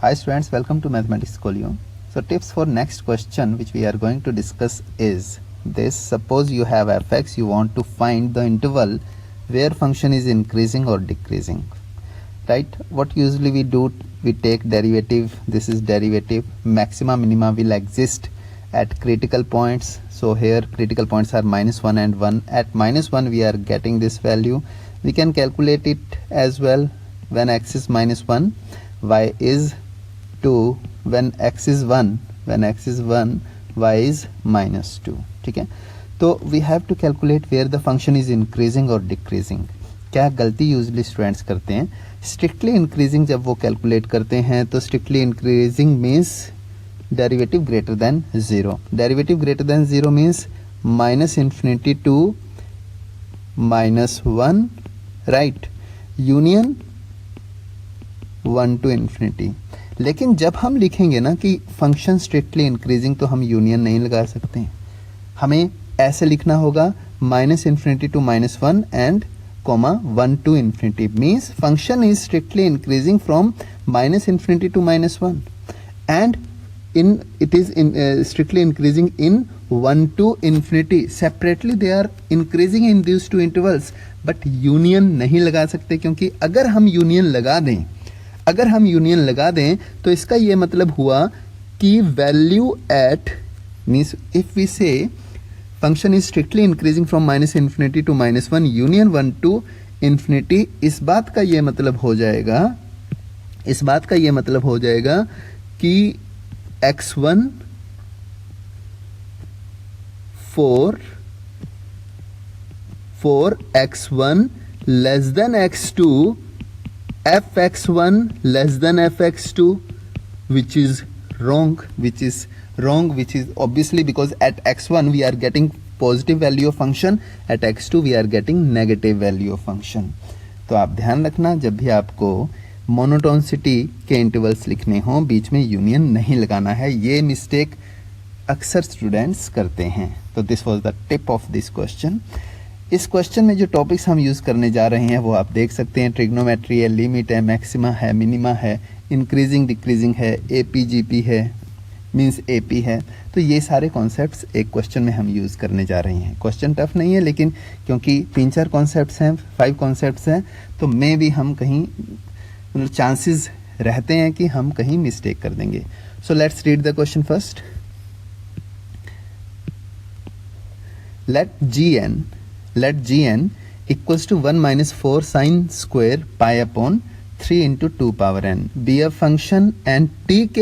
Hi students, welcome to Mathematics Colio. So tips for next question which we are going to discuss is this. Suppose you have fx, you want to find the interval where function is increasing or decreasing. Right? What usually we do, we take derivative. This is derivative. Maxima, minima will exist at critical points. So here critical points are -1 and 1. At -1 we are getting this value. We can calculate it as well. When x is -1, y is 2. When x is 1, y is -2. ठीक है. तो we have to calculate where the function is increasing or decreasing. क्या गलती usually students करते हैं, strictly increasing जब वो calculate करते हैं तो strictly increasing means derivative greater than 0. Derivative greater than 0 means -∞ to -1, right, union 1 to ∞. लेकिन जब हम लिखेंगे ना कि फंक्शन स्ट्रिक्टली इंक्रीजिंग तो हम यूनियन नहीं लगा सकते. हमें ऐसे लिखना होगा -∞ to -1 and comma 1 to ∞, means function is strictly increasing from -∞ to -1 and it is strictly increasing in 1 to ∞. separately they are increasing in these two intervals, but union नहीं लगा सकते, क्योंकि अगर हम यूनियन लगा दें तो इसका ये मतलब हुआ कि value at, means if we say function is strictly increasing from -∞ to -1 union 1 to ∞, इस बात का ये मतलब हो जाएगा कि x1 for x1 less than x2, fx1 less than fx2, which is wrong, which is obviously because at x1 we are getting positive value of function, at x2 we are getting negative value of function. तो आप ध्यान रखना, जब भी आपको monotonicity के intervals लिखने हो बीच में यूनियन नहीं लगाना है. ये मिस्टेक अक्सर स्टूडेंट्स करते हैं. तो this was the tip of this question. इस क्वेश्चन में जो टॉपिक्स हम यूज़ करने जा रहे हैं वो आप देख सकते हैं. ट्रिग्नोमेट्री है, लिमिट है, मैक्सिमा है, मिनिमा है, इंक्रीजिंग डिक्रीजिंग है, एपीजीपी है, मीन्स एपी है. तो ये सारे कॉन्सेप्ट्स एक क्वेश्चन में हम यूज़ करने जा रहे हैं. क्वेश्चन टफ नहीं है, लेकिन क्योंकि 3-4 कॉन्सेप्ट्स हैं, 5 कॉन्सेप्ट्स हैं, तो मे भी हम कहीं मतलब चांसेस रहते हैं कि हम कहीं मिस्टेक कर देंगे. So let's read the question first. let gn equals to 1 minus 4 sine square pi upon 3 into 2 power n be a function and tk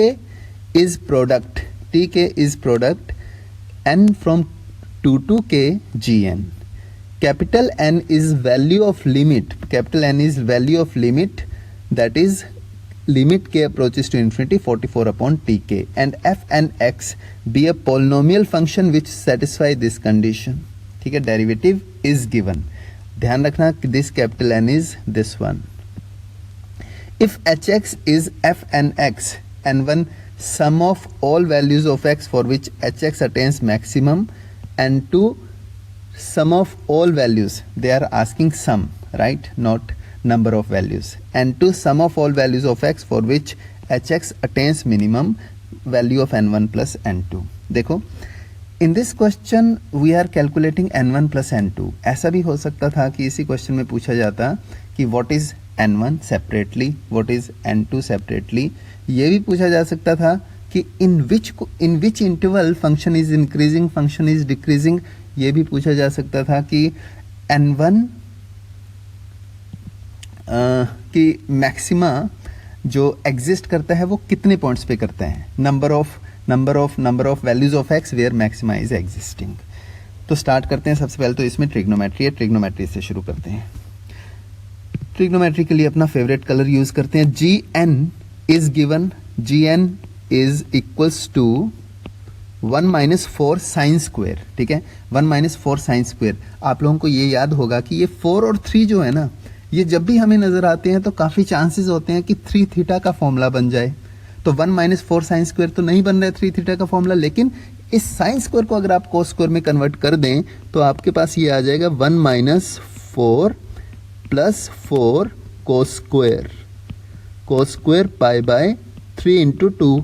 is product n from 2 to k gn. Capital N is value of limit, that is limit k approaches to infinity 44 upon tk, and f and x be a polynomial function which satisfy this condition. ठीक है, derivative is given. ध्यान रखना कि this capital N is this one. If hx is f and x and one sum of all values of x for which hx attains maximum, and to sum of all values, they are asking sum, right, not number of values, and to sum of all values of x for which hx attains minimum value of n1 plus n2. देखो, in this question we are calculating n1 plus n2. ऐसा भी हो सकता था कि इसी question में पूछा जाता कि what is n1 separately, what is n2 separately. ये भी पूछा जा सकता था कि in which interval function is increasing, function is decreasing. ये भी पूछा जा सकता था कि n1 की मैक्सिमा जो एग्जिस्ट करता है वो कितने पॉइंट्स पे करता है, number of values of x where maxima is existing. तो स्टार्ट करते हैं. सबसे पहले तो इसमें ट्रिग्नोमेट्री है, ट्रिग्नोमेट्री से शुरू करते हैं. ट्रिग्नोमेट्री के लिए अपना फेवरेट कलर यूज करते हैं. gn is given, gn is equals to 1 minus 4 sin square. ठीक है, 1 minus 4 sin square. आप लोगों को ये याद होगा कि ये 4 और 3 जो है ना, ये जब भी हमें नजर आते हैं तो काफी चांसेस होते हैं कि 3 थीटा का फॉर्मूला बन जाए. तो 1 minus 4 साइन स्क्वायर तो नहीं बन रहा है 3 थीटा का फॉर्मूला, लेकिन इस साइन स्क्वायर को अगर आप कोस स्क्वायर में कन्वर्ट कर दें तो आपके पास ये आ जाएगा 1 minus 4 plus 4 cos square pi by 3 into 2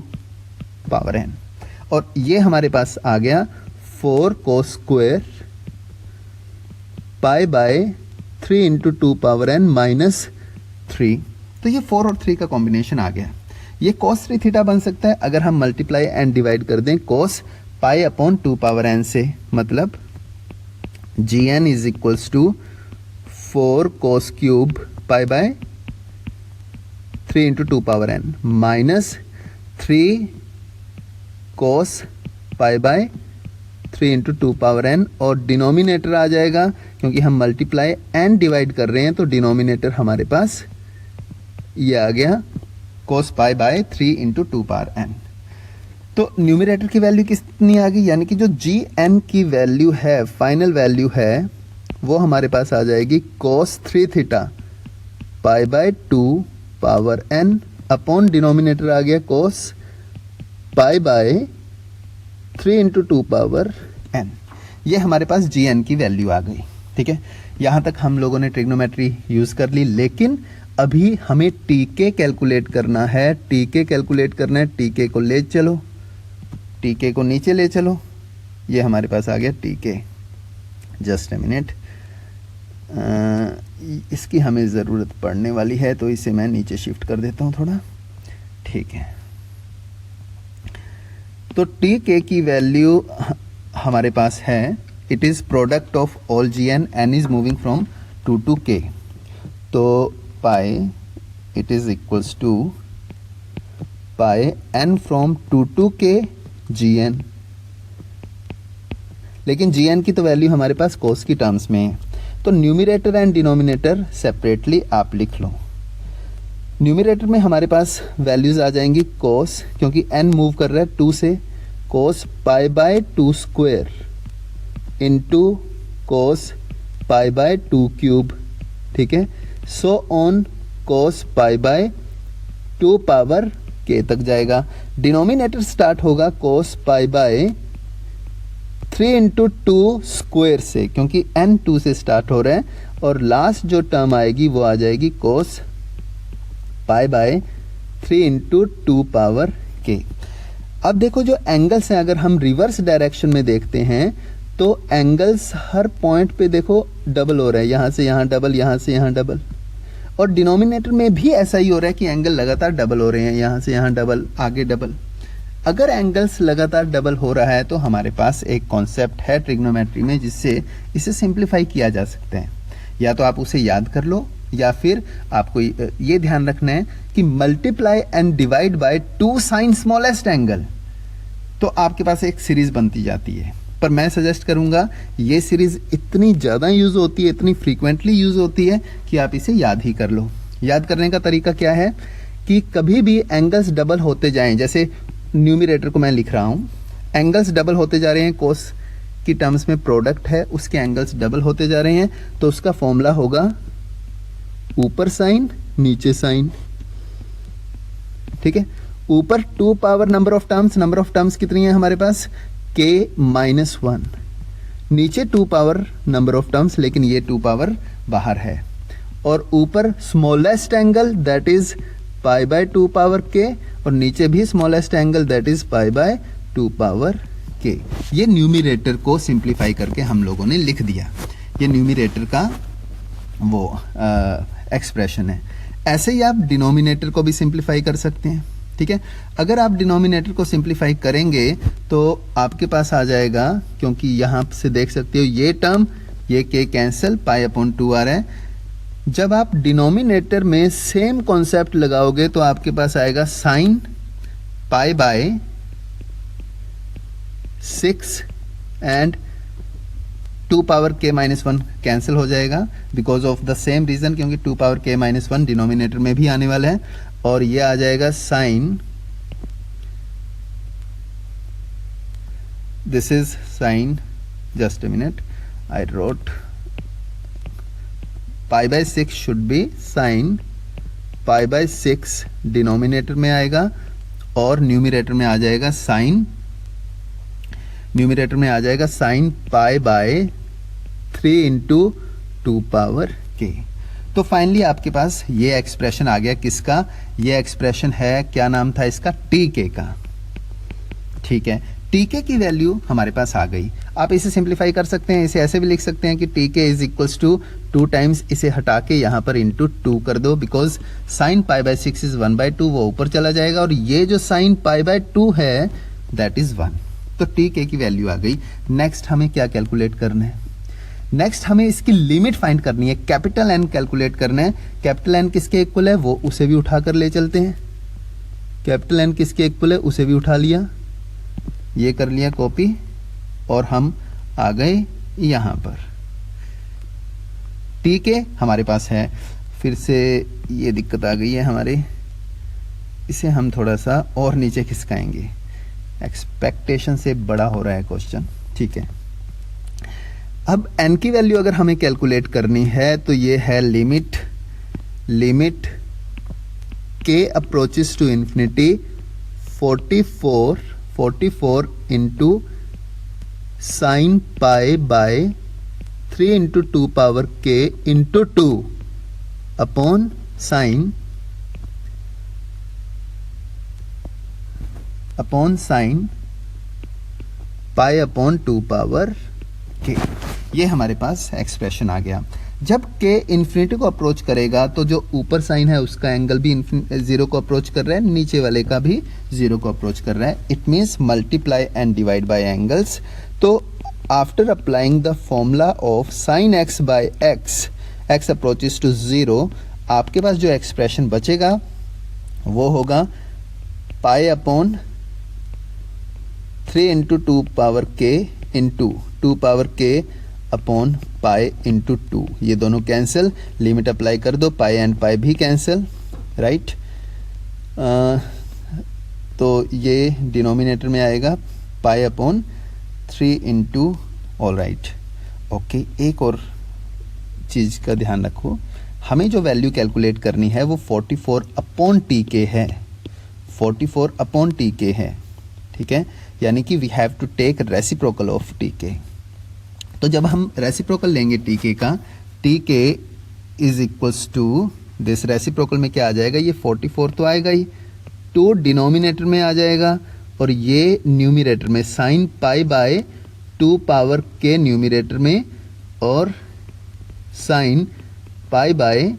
power n, और ये हमारे पास आ गया 4 cos square pi by 3 into 2 power n minus 3। तो ये 4 और 3 का कॉम्बिनेशन आ गया। ये cos 3 थीटा बन सकता है अगर हम मल्टीप्लाई एंड डिवाइड कर दें cos pi upon 2 power n से, मतलब gn is equals to 4 cos cube pi by 3 into 2 power n minus 3 cos pi by 3 into 2 power n, और डिनोमिनेटर आ जाएगा क्योंकि हम मल्टीप्लाई एंड डिवाइड कर रहे हैं, तो डिनोमिनेटर हमारे पास ये आ गया cos pi by 3 into 2 power n। तो न्यूमरेटर की वैल्यू कितनी आ गई, यानी कि जो gn की वैल्यू है, फाइनल वैल्यू है, वो हमारे पास आ जाएगी cos 3 theta pi by 2 power n upon denominator आ गया cos pi by 3 into 2 power n। ये हमारे पास gn की वैल्यू आ गई। ठीक है, यहाँ तक हम लोगों ने ट्रिग्नोमेट्री यूज़ कर ली, लेकिन अभी हमें tk कैलकुलेट करना है। tk कैलकुलेट करना है, tk को ले चलो, tk को नीचे ले चलो, ये हमारे पास आ गया tk। जस्ट ए मिनट, इसकी हमें ज़रूरत पड़ने वाली है, तो इसे मैं नीचे शिफ्ट कर देता हूँ थोड़ा। ठीक है, तो tk की वैल्यू हमारे पास है, it is product of all gn, n is moving from 2 to k, तो pi it is equals to pi n from 2 to k gn। लेकिन gn की तो वैल्यू हमारे पास cos की टर्म्स में है, तो न्यूमरेटर एंड डिनोमिनेटर सेपरेटली आप लिख लो। न्यूमरेटर में हमारे पास वैल्यूज आ जाएंगी cos, क्योंकि n मूव कर रहा है 2 से, cos pi by 2 square into cos pi by 2 cube. ठीक है, so on cos pi by 2 power k तक जाएगा। डिनोमिनेटर स्टार्ट होगा cos pi by 3 into 2 square से, क्योंकि n 2 से स्टार्ट हो रहा है, और लास्ट जो टर्म आएगी वो आ जाएगी cos pi by 3 into 2 power k। अब देखो जो एंगल्स हैं, अगर हम रिवर्स डायरेक्शन में देखते हैं तो एंगल्स हर पॉइंट पे देखो डबल हो रहा है, यहाँ से यहाँ डबल, यहाँ से यहाँ डबल, और डिनोमिनेटर में भी ऐसा ही हो रहा है कि एंगल लगातार डबल हो रहे हैं, यहाँ से यहाँ डबल, आगे डबल। अगर एंगल्स लगातार डबल हो रहा है तो हमारे पास एक कॉन्सेप्ट है ट्रिग्नोमेट्री में जिससे इसे सिंप्लीफाई किया जा सकता है। या तो आप उसे याद कर लो, या फिर आपको ये ध्यान रखना है कि multiply and divide by 2 sine smallest angle, तो आपके पास एक सीरीज बनती जाती है। पर मैं सजेस्ट करूंगा, ये सीरीज इतनी ज़्यादा यूज़ होती है, इतनी फ्रीक्वेंटली यूज़ होती है कि आप इसे याद ही कर लो। याद करने का तरीका क्या है कि कभी भी एंगल्स डबल होते जाएं, जैसे न्यूमरेटर को मैं लिख रहा हूँ, एंगल्स डबल होते जा रहे हैं, कोस की टर्म्स में प्रोडक्ट है, उसके एंगल्स डबल होते जा रहे हैं, तो उसका फॉर्मूला होगा ऊपर साइन नीचे साइन। ठीक है, ऊपर 2 पावर नंबर ऑफ टर्म्स कितनी है हमारे पास, k माइनस 1, नीचे 2 पावर नंबर ऑफ टर्म्स, लेकिन ये 2 पावर बाहर है, और ऊपर smallest angle that is pi by 2 power k, और नीचे भी smallest angle that is pi by 2 power k। ये न्यूमरेटर को सिंप्लीफाई करके हम लोगों ने लिख दिया, ये न्यूमरेटर का वो एक्सप्रेशन है। ऐसे ही आप डिनोमिनेटर को भी सिंप्लीफाई कर सकते हैं। ठीक है, अगर आप डिनोमिनेटर को सिंप्लीफाई करेंगे तो आपके पास आ जाएगा, क्योंकि यहाँ से देख सकते हो ये टर्म, ये k कैंसिल, पाई अपॉन 2 आ रहा है। जब आप डिनोमिनेटर में सेम कॉन्सेप्ट लगाओगे तो आपके पास आएगा sine pi by 6 and 2 power k minus 1 cancel हो जाएगा because of the same reason, क्योंकि 2 पावर k माइनस 1 डिनोमिनेटर में भी आने वाला है, और ये आ जाएगा sine, this is sine, just a minute, I wrote pi by 6 should be sine pi by 6 denominator में आएगा, और न्यूमरेटर में आ जाएगा साइन, न्यूमरेटर में आ जाएगा sign pi by 3 into 2 power k। तो तो फाइनली आपके पास ये एक्सप्रेशन आ गया किसका, ये एक्सप्रेशन है, क्या नाम था इसका, टीके का। ठीक है, टीके की वैल्यू हमारे पास आ गई। आप इसे सिंप्लीफाई कर सकते हैं, इसे ऐसे भी लिख सकते हैं कि टीके इज इक्वल्स टू 2 टाइम्स, इसे हटा के यहाँ पर इंटू 2 कर दो, because sign pi by 6 is 1/2, वो ऊपर चला जाएगा, और ये जो साइन पाई बाय 2 है दैट इज 1। तो टीके की वैल्यू आ गई। नेक्स्ट हमें क्या कैलकुलेट करना है, नेक्स्ट हमें इसकी लिमिट फाइंड करनी है, कैपिटल एन कैलकुलेट करना है। कैपिटल एन किसके इक्वल है, वो उसे भी उठा कर ले चलते हैं। कैपिटल एन किसके इक्वल है, उसे भी उठा लिया, ये कर लिया कॉपी, और हम आ गए यहां पर। टीके हमारे पास है, फिर से ये दिक्कत आ गई है हमारे, इसे हम थोड़ा सा और नीचे खिसकाएंगे, एक्सपेक्टेशन से बड़ा हो रहा है क्वेश्चन। ठीक है, अब n की वैल्यू अगर हमें कैलकुलेट करनी है तो ये है limit k approaches to infinity 44 into sine pi by 3 into 2 power k into 2 upon sine pi upon 2 power k। ये हमारे पास एक्सप्रेशन आ गया। जब k इन्फिनिटी को अप्रोच करेगा तो जो ऊपर साइन है उसका एंगल भी जीरो को अप्रोच कर रहा है, नीचे वाले का भी जीरो को अप्रोच कर रहा है। It means multiply and divide by angles. तो after applying the formula of sine x by x approaches to 0, आपके पास जो एक्सप्रेशन बचेगा वो होगा pi upon 3 into 2 power k into 2 power k upon pi into 2, ये दोनों कैंसिल, लिमिट अप्लाई कर दो, पाई एंड पाई भी कैंसिल, राइट। तो ये डिनोमिनेटर में आएगा पाई upon 3 into, all right, okay. एक और चीज़ का ध्यान रखो, हमें जो वैल्यू कैलकुलेट करनी है वो 44 अपॉन टी के है, 44 अपॉन टी के है, ठीक है, यानी कि we have to take reciprocal of T K. तो जब हम रेसिप्रोकल लेंगे टी के का, T K is equals to this, reciprocal में क्या आ जाएगा, ये 44 तो आएगा ही, 2 डिनोमिनेटर में आ जाएगा, और ये न्यूमिनेटर में sine pi by 2 power K numerator में, और sine pi by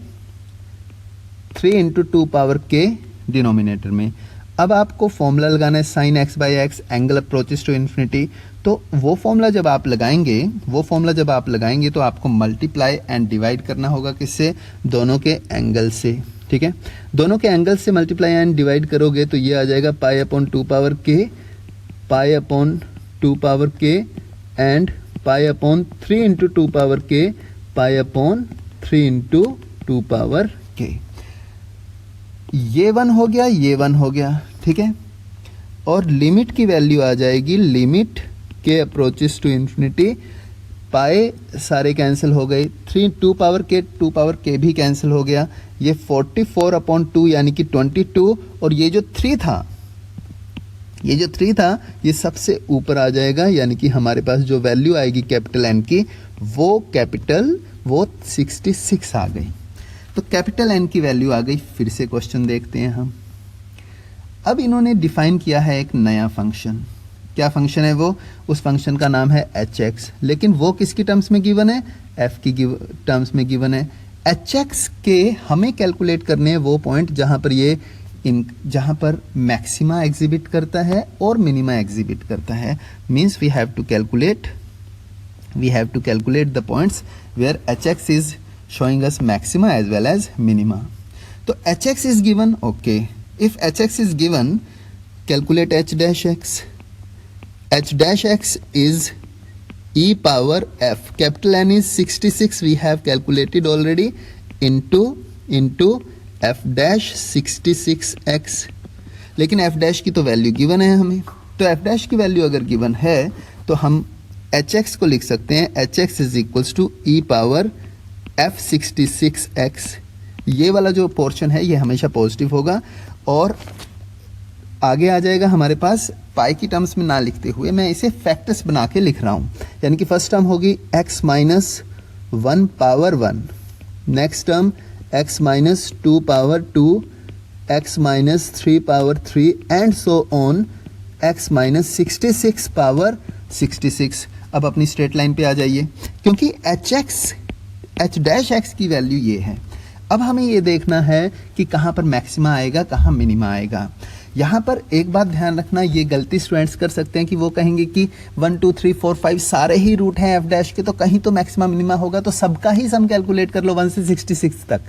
3 into 2 power K denominator में। अब आपको फॉर्मूला लगाना है sine x by x, angle approaches to infinity. तो वो फॉर्मूला जब आप लगाएंगे तो आपको मल्टीप्लाई एंड डिवाइड करना होगा, किससे, दोनों के एंगल से, ठीक है। दोनों के एंगल से मल्टीप्लाई एंड डिवाइड करोगे तो ये आ जाएगा पाई अपॉन 2 पावर के, पाई अपॉन 2 पावर के, and pi upon 3 into 2 power के, पाई अपॉन 3 इंटू 2 पावर के। ये 1 हो गया, ये 1 हो गया, ठीक है। और लिमिट की वैल्यू आ जाएगी, लिमिट के अप्रोचेस टू इन्फिनिटी, पाए सारे कैंसिल हो गए, 2 पावर के भी कैंसिल हो गया, ये 44 अपॉन 2 यानी कि 22, और ये जो 3 था ये सबसे ऊपर आ जाएगा, यानी कि हमारे पास जो वैल्यू आएगी कैपिटल एन की वो 66 आ गई। तो कैपिटल एन की वैल्यू आ गई। फिर से क्वेश्चन देखते हैं हम। अब इन्होंने डिफाइन किया है एक नया फंक्शन। क्या फंक्शन है वो, उस फंक्शन का नाम है hx, लेकिन वो किसकी टर्म्स में गिवन है, f की टर्म्स में गिवन है। hx के हमें कैलकुलेट करने हैं वो पॉइंट जहां पर मैक्सिमा एग्जिबिट करता है और मिनिमा एग्जिबिट करता है। Means we have to calculate the points where hx इज showing us maxima as well as minima. तो hx is given, okay. If hx is given, calculate h dash x. H dash x is e power f. Capital N is 66. We have calculated already into f dash 66x. लेकिन f dash की तो value given है हमें, तो f dash की value अगर given है तो हम hx को लिख सकते हैं, hx is equals to e power f66x। ये वाला जो पोर्शन है ये हमेशा पॉजिटिव होगा, और आगे आ जाएगा हमारे पास पाई की टर्म्स में ना लिखते हुए मैं इसे फैक्टर्स बना के लिख रहा हूँ। यानी कि फर्स्ट टर्म होगी x minus 1 power 1, next term x minus 2 power 2, x minus 3 power 3 and so on, x minus 66 power 66। अब अपनी स्ट्रेट लाइन पे आ जाइए, क्योंकि h डैश x की वैल्यू ये है। अब हमें ये देखना है कि कहाँ पर मैक्सिमा आएगा, कहाँ मिनिमा आएगा। यहाँ पर एक बात ध्यान रखना, ये गलती स्टूडेंट्स कर सकते हैं कि वो कहेंगे कि 1 2 3 4 5 सारे ही रूट हैं एफ डैश के, तो कहीं तो मैक्सिमा मिनिमा होगा, तो सबका ही सम कैलकुलेट कर लो 1 से 66 तक।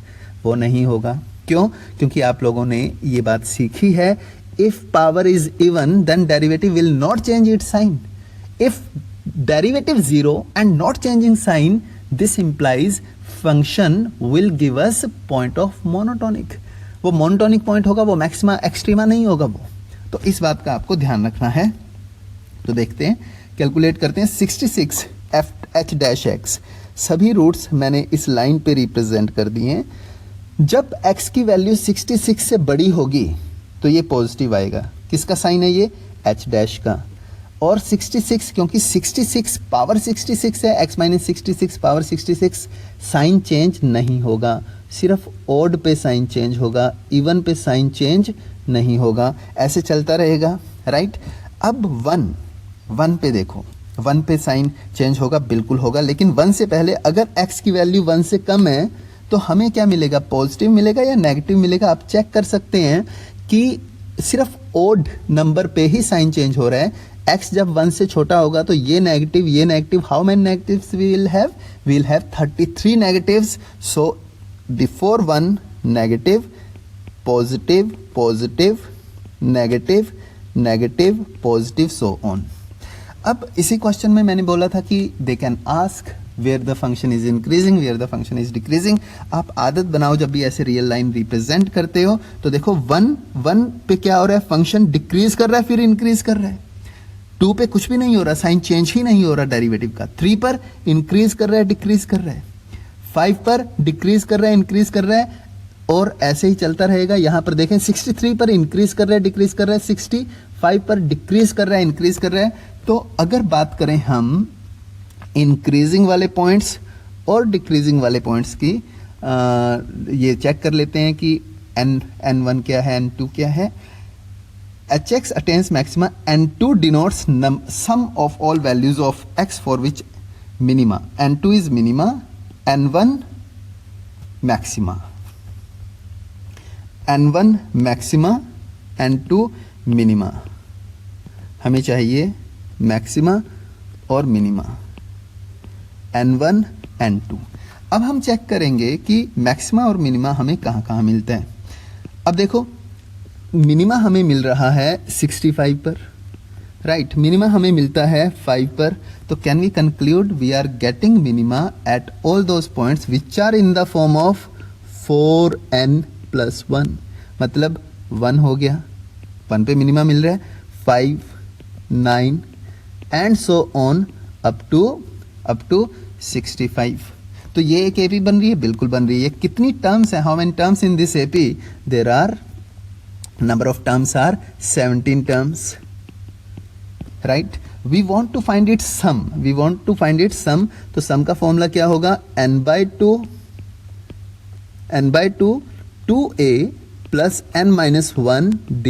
वो नहीं होगा। क्यों? क्योंकि आप लोगों ने ये बात सीखी है, if power is even then derivative will not change its sign. If derivative zero and not changing sign, this implies function will give us point of monotonic. वो मोनोटोनिक पॉइंट होगा, वो मैक्सिमा एक्सट्रीमा नहीं होगा वो। तो इस बात का आपको ध्यान रखना है। तो देखते हैं, कैलकुलेट करते हैं। 66 एफ एच डैश एक्स, सभी रूट्स मैंने इस लाइन पे रिप्रेजेंट कर दिए हैं। जब x की वैल्यू 66 से बड़ी होगी तो ये पॉजिटिव आएगा। किसका साइन है ये? h डैश का। और 66, क्योंकि 66 पावर 66 है, x minus 66 power 66, sign change नहीं होगा, सिर्फ ओड पे साइन चेंज होगा, इवन पे साइन चेंज नहीं होगा। ऐसे चलता रहेगा, राइट। अब 1 पे देखो, 1 पे साइन चेंज होगा, बिल्कुल होगा, लेकिन 1 से पहले अगर x की वैल्यू 1 से कम है तो हमें क्या मिलेगा? पॉजिटिव मिलेगा या नेगेटिव मिलेगा? आप चेक कर सकते हैं कि सिर्फ ओड नंबर पे ही साइन चेंज हो रहा है। x जब 1 से छोटा होगा तो ये negative, how many negatives we will have 33 negatives. So before 1 negative, positive, positive, negative, negative, positive, so on. अब इसी क्वेश्चन में मैंने बोला था कि they can ask where the function is increasing, where the function is decreasing. आप आदत बनाओ, जब भी ऐसे रियल लाइन रिप्रेजेंट करते हो तो देखो 1 पे क्या हो रहा है? फंक्शन डिक्रीज कर रहा है, फिर इंक्रीज कर रहा है। 2 पे कुछ भी नहीं हो रहा, साइन चेंज ही नहीं हो रहा डेरिवेटिव का। 3 पर इंक्रीज कर रहा है, डिक्रीज कर रहा है। 5 पर डिक्रीज कर रहा है, इंक्रीज कर रहा है, और ऐसे ही चलता रहेगा। यहां पर देखें 63 पर इंक्रीज कर रहा है, डिक्रीज कर रहा है, 65 पर डिक्रीज कर रहा है, इंक्रीज कर रहा है। तो अगर बात करें हम इंक्रीजिंग वाले पॉइंट्स और डिक्रीजिंग वाले पॉइंट्स की, ये चेक कर लेते हैं कि n1 क्या है, n2 क्या है। hx attains maxima, n2 denotes sum of all values of x for which minima, n2 is minima, n1 maxima, n1 maxima, n2 minima। हमें चाहिए मैक्सिमा और मिनिमा, n1 n2। अब हम चेक करेंगे कि मैक्सिमा और मिनिमा हमें कहाँ कहाँ मिलते हैं। अब देखो, मिनिमा हमें मिल रहा है 65 पर, राइट। मिनिमा हमें मिलता है 5 पर। तो can we conclude we are getting minima at all those points which are in the form of 4n+1। मतलब 1 हो गया, 1 पे मिनिमा मिल रहा है, 5, 9 and so on up to 65। तो ये एक एपी बन रही है, बिल्कुल बन रही है। कितनी टर्म्स है? How many terms in this AP? There are number of terms are 17 terms, right? We want to find its sum, तो sum का फॉर्मूला क्या होगा? n/2 2a plus n-1d,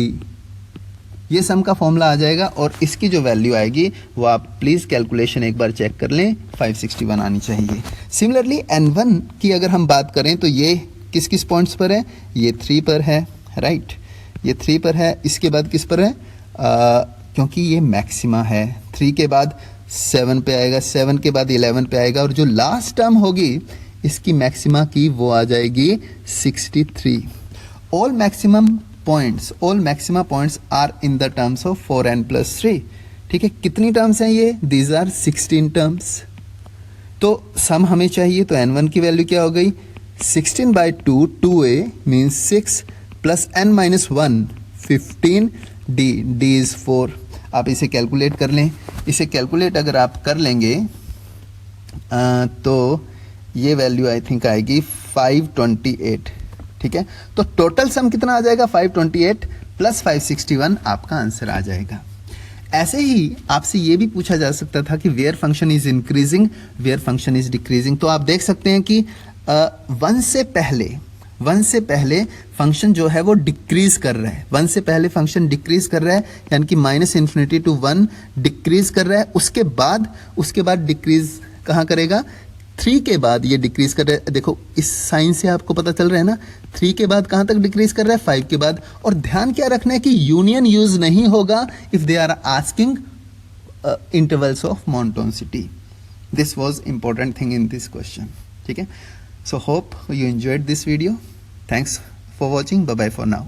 ये सम का फॉर्मूला आ जाएगा। और इसकी जो वैल्यू आएगी वो आप प्लीज कैलकुलेशन एक बार चेक कर लें, 561 आनी चाहिए। सिमिलरली n1 की अगर हम बात करें तो ये किस किस पॉइंट्स पर है? ये 3 पर है, राइट। ये 3 पर है। इसके बाद किस पर है? क्योंकि ये मैक्सिमा है, 3 के बाद 7 पे आएगा, 7 के बाद 11 पे आएगा, और जो लास्ट टर्म होगी इसकी मैक्सिमा की वो आ जाएगी 63। All maxima points are in the terms of 4n+3। ठीक है, कितनी टर्म्स हैं ये? These are 16 terms. तो सम हमें चाहिए, तो n1 की वैल्यू क्या हो गई? 16/2 2a means 6 plus n-1 15, d is 4। आप इसे कैलकुलेट कर लें। इसे कैलकुलेट अगर आप कर लेंगे तो ये वैल्यू आई थिंक आएगी 528। ठीक है, तो टोटल सम कितना आ जाएगा? 528 प्लस 561 आपका आंसर आ जाएगा। ऐसे ही आपसे ये भी पूछा जा सकता था कि where function is increasing, where function is decreasing. तो आप देख सकते हैं कि 1 से पहले 1 से पहले फंक्शन जो है वो डिक्रीज कर रहा है, 1 से पहले फंक्शन डिक्रीज कर रहा है, यानी कि -∞ to 1 डिक्रीज कर रहा है। उसके बाद डिक्रीज कहाँ करेगा, 3 के बाद ये डिक्रीज कर रहा है। देखो इस साइन से आपको पता चल रहा है ना, 3 के बाद कहाँ तक डिक्रीज कर रहा है, 5 के बाद। और ध्यान क्या रखना है कि यूनियन यूज नहीं होगा if they are asking intervals of monotonicity. This was important thing in this question. ठीक है, so hope you enjoyed this video. Thanks for watching. Bye bye for now.